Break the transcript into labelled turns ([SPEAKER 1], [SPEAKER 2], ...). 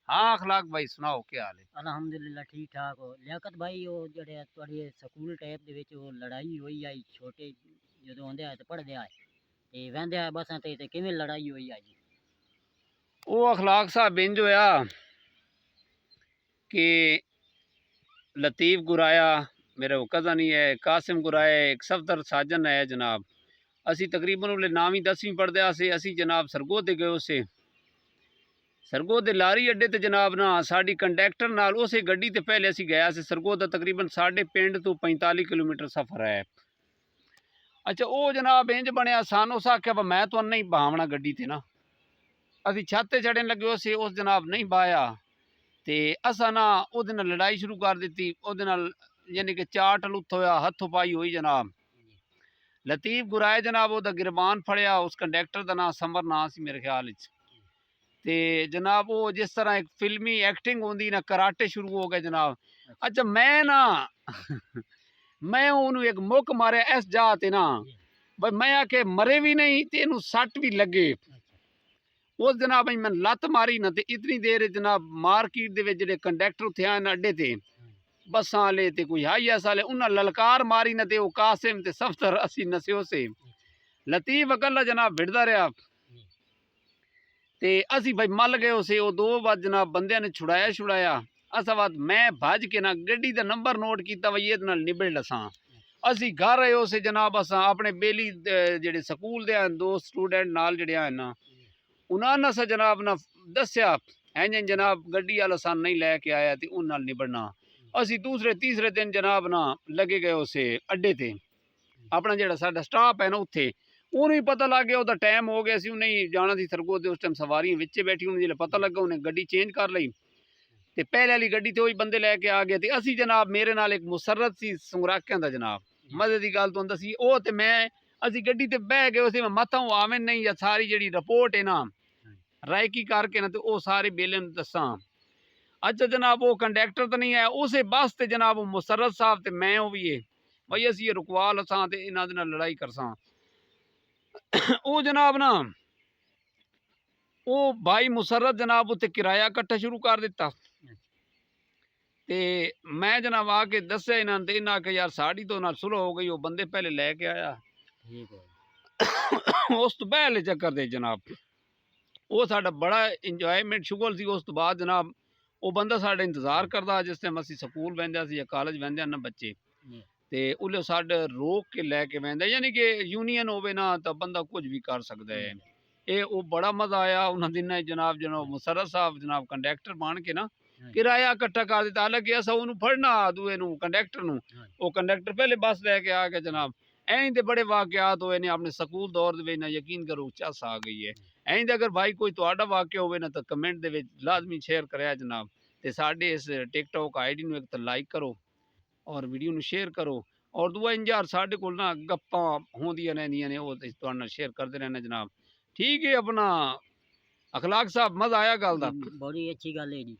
[SPEAKER 1] हाँ अखलाक भाई सुनाओ क्या हाल है?
[SPEAKER 2] ਅਲਹਮਦੁਲਿਲਾ ਠੀਕ ਠਾਕ ਹੋ। ਲਿਆਕਤ ਭਾਈ ਉਹ ਜਿਹੜੇ ਤੁਹਾਡੇ ਸਕੂਲ ਟਾਈਪ ਦੇ ਵਿੱਚ ਉਹ ਲੜਾਈ ਹੋਈ ਆਈ ਛੋਟੇ ਜਦੋਂ ਆਉਂਦੇ ਆ ਤੇ ਪੜ੍ਹਦੇ ਆ ਤੇ ਵਹਿੰਦੇ ਆ ਬਸਾਂ ਤੇ ਕਿਵੇਂ ਲੜਾਈ ਹੋਈ ਆ ਜੀ?
[SPEAKER 1] वो अखलाक साहब इंज होया कि लतीफ़ गुराया मेरा वो कज़न ही है, कासिम गुराया एक सफदर साजन है जनाब। असी तकरीबन उले 9वीं 10वीं पढ़दे आसे। असी जनाब सरगोदे गए उसे सरगोदे लारी अड्डे ते जनाब ना साड़ी कंडक्टर नाल उसे गड्डी ते पहले असी गया से सरगोदा तकरीबन साढ़े पिंड तो 45 किलोमीटर सफ़र है। अच्छा वो जनाब इंज बनया सानू उस आख्या मैं तो नहीं भावना गड्डी ते ना असी छत ते चढ़न लगे उसे उस जनाब नहीं बाया ते असा ना ओदे नाल लड़ाई शुरू कर दी। ओदे नाल यानी कि चाट लुत्थ होया हथों पाई हुई जनाब। लतीफ़ गुराए जनाब ओदा गिरबान फड़िया उस कंडक्टर दा नाम समर नाम सी मेरे ख्याल च ते जनाब वो जिस तरह एक फिल्मी एक्टिंग होंदी ना कराटे शुरू हो गए जनाब। अच्छा मैं ना मैं उन्होंने एक मुक मारे इस जा ते ना भाई मैं आके मरे भी नहीं ते इनू सट भी लगे। उस जनाब मैं लत्त मारी ना ते इतनी देर जनाब मार्केट दे विच जेह्ड़े कंडक्टर उत्थे आए अड्डे ते बसां वाले ते कोई हाईएस वाले उन्हें ललकार मारी ना ते वो कासिम ते सफदर असी नस्यो से लतीफ अकल्ला जनाब भिड़दा रहा ते असी भाई मल गए उसे वो 2 बार जनाब बंदे ने छुड़ाया असा बाद मैं भज के ना गड्डी दा नंबर नोट किया भाई ये नाल निबड़ लसां। असी घर आए उसे जनाब असा अपने बेली जेह्ड़े स्कूल दे दोस्त स्टूडेंट नाल जेह्ड़े आए ना उन्होंने सा जनाब ना दस्या इंज जनाब गड्डी वाला सन नहीं लैके आया तो उन नाल निबड़ना। असी दूसरे तीसरे दिन जनाब ना लगे गए उसे अड्डे ते अपना जेह्ड़ा साडा स्टाफ है ना उत्थे उन्हें पता लग गया उहदा टाइम हो गया सी उन्हें जाना सी सरगोदे उस टाइम सवारियां विच बैठी उन्हें जिसले पता लगा उन्हें गड्डी चेंज कर लई ते पहले वाली गड्डी ते वही बंदे लैके आ गए ते असी जनाब मेरे नाल एक मुसरत सी संगराकियां दा जनाब मजे दी गल तुहानूं दसी ओह ते मैं असी गड्डी ते बह गए उसे मत्थों आवे नहीं या सारी जेह्ड़ी रिपोर्ट है ना रायकी करके ना तो वह सारे बेले दसा। अच्छा जनाब वो कंडक्टर तो नहीं है उस बस ते जनाब मुसरत साहब ते मैं वो भी है भाई असी रुकवा लसां ते इन्हां दे नाल लड़ाई करसां। वो जनाब ना वो भाई मुसरत जनाब उत्ते किराया कट्ठा शुरू कर दिता ते मैं जनाब आके दस्या इन्हां ते इन्हां आखे यार साड़ी तो नाल सुलह हो गई वो बंदे पहले लैके आया उस तो पहले चक्कर दे जनाब वो साडा बड़ा इंजॉयमेंट शुगल सी। उस तो बाद जनाब वो बंदा साडा इंतजार करदा जिस टाइम असी स्कूल वहिंदे सी या कॉलेज वहिंदे ना बच्चे ते उल्ले साडे रोक के लैके वहिंदा यानी कि यूनियन होवे ना तो बंदा कुछ भी कर सकदा है। ये वो बड़ा मजा आया उन्हां दिनां जनाब जनाब मुसरत साहब जनाब कंडक्टर बन के ना किराया इकट्ठा कर दिता। हालांकि असा उन्होंने फड़ना दूए नू कंडक्टर नू वो कंडक्टर पहले बस लैके आ गया जनाब। ऐं दे बड़े वाकयात होए ने अपने स्कूल दौर दे ना यकीन करो चस आ गई है। ऐं अगर भाई कोई तुहाडा वाकया होवे ना तो कमेंट दे विच लाजमी शेयर करें जनाब ते साडे इस टिकटॉक आईडी नू एक तो लाइक करो और वीडियो नू शेयर करो और दूआ इंजार साडे कोल ना गप्पां होंदियां रहिंदियां ने वो तुहाडे नाल शेयर करदे रहना जनाब। ठीक है अपना अखलाक साहब मजा आया गल दा?
[SPEAKER 2] बड़ी अच्छी गल है जी।